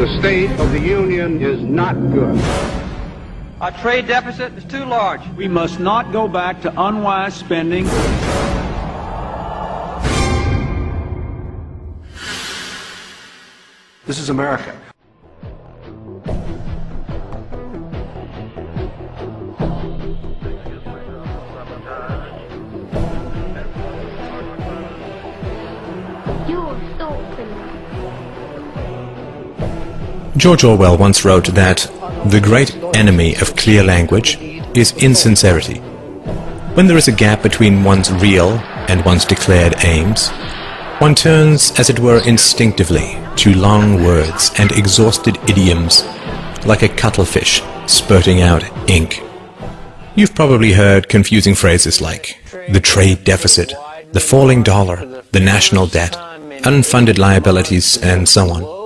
The state of the union is not good. Our trade deficit is too large. We must not go back to unwise spending. This is America. George Orwell once wrote that the great enemy of clear language is insincerity. When there is a gap between one's real and one's declared aims, one turns, as it were, instinctively to long words and exhausted idioms, like a cuttlefish spurting out ink. You've probably heard confusing phrases like the trade deficit, the falling dollar, the national debt, unfunded liabilities, and so on,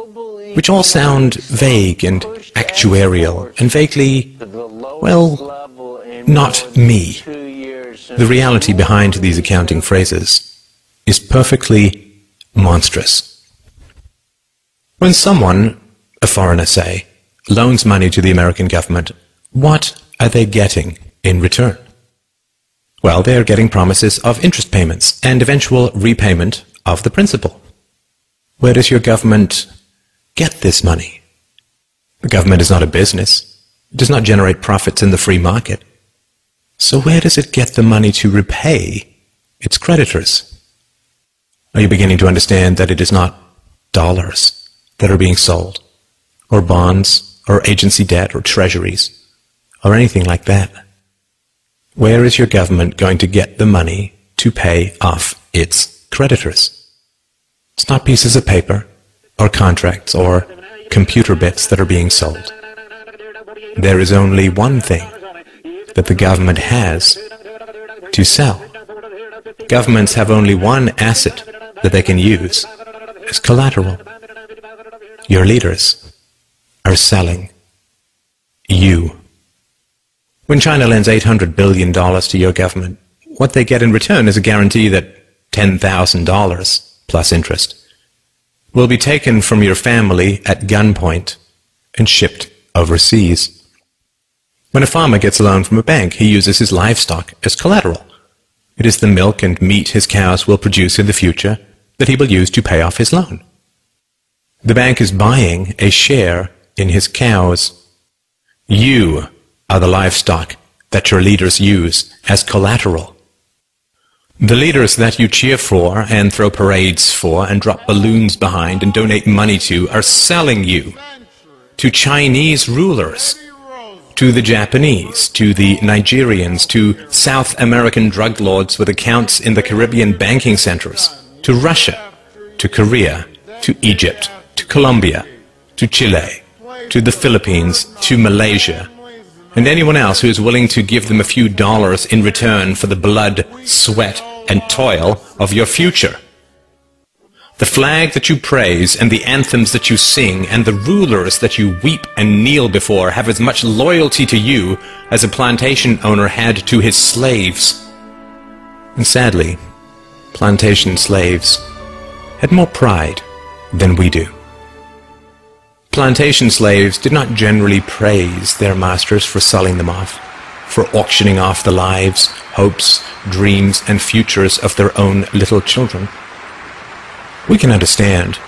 which all sound vague and actuarial and vaguely, well, not me. The reality behind these accounting phrases is perfectly monstrous. When someone, a foreigner say, loans money to the American government, what are they getting in return? Well, they are getting promises of interest payments and eventual repayment of the principal. Where does your government get this money? The government is not a business. It does not generate profits in the free market. So where does it get the money to repay its creditors? Are you beginning to understand that it is not dollars that are being sold, or bonds, or agency debt, or treasuries, or anything like that? Where is your government going to get the money to pay off its creditors? It's not pieces of paper, or contracts, or computer bits that are being sold. There is only one thing that the government has to sell. Governments have only one asset that they can use as collateral. Your leaders are selling you. When China lends $800 billion to your government, what they get in return is a guarantee that $10,000 plus interest will be taken from your family at gunpoint and shipped overseas. When a farmer gets a loan from a bank, he uses his livestock as collateral. It is the milk and meat his cows will produce in the future that he will use to pay off his loan. The bank is buying a share in his cows. You are the livestock that your leaders use as collateral. The leaders that you cheer for and throw parades for and drop balloons behind and donate money to are selling you to Chinese rulers, to the Japanese, to the Nigerians, to South American drug lords with accounts in the Caribbean banking centers, to Russia, to Korea, to Egypt, to Colombia, to Chile, to the Philippines, to Malaysia, and anyone else who is willing to give them a few dollars in return for the blood, sweat, and toil of your future. The flag that you praise and the anthems that you sing and the rulers that you weep and kneel before have as much loyalty to you as a plantation owner had to his slaves. And sadly, plantation slaves had more pride than we do. Plantation slaves did not generally praise their masters for selling them off, for auctioning off the lives, hopes, dreams, and futures of their own little children. We can understand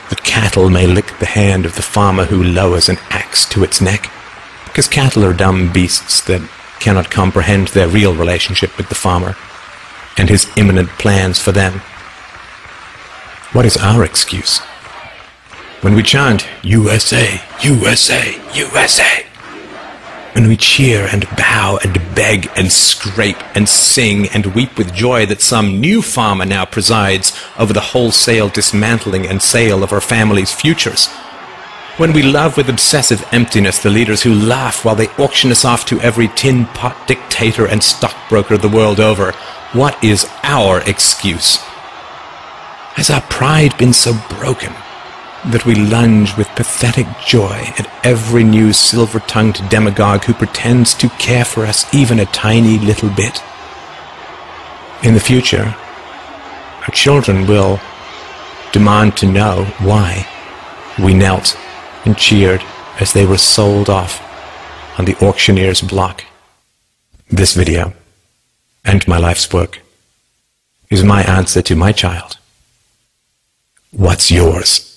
that cattle may lick the hand of the farmer who lowers an axe to its neck, because cattle are dumb beasts that cannot comprehend their real relationship with the farmer and his imminent plans for them. What is our excuse? When we chant, USA, USA, USA, when we cheer and bow and beg and scrape and sing and weep with joy that some new farmer now presides over the wholesale dismantling and sale of our family's futures, when we love with obsessive emptiness the leaders who laugh while they auction us off to every tin pot dictator and stockbroker the world over, what is our excuse? Has our pride been so broken that we lunge with pathetic joy at every new silver-tongued demagogue who pretends to care for us even a tiny little bit? In the future, our children will demand to know why we knelt and cheered as they were sold off on the auctioneer's block. This video, and my life's work, is my answer to my child. What's yours?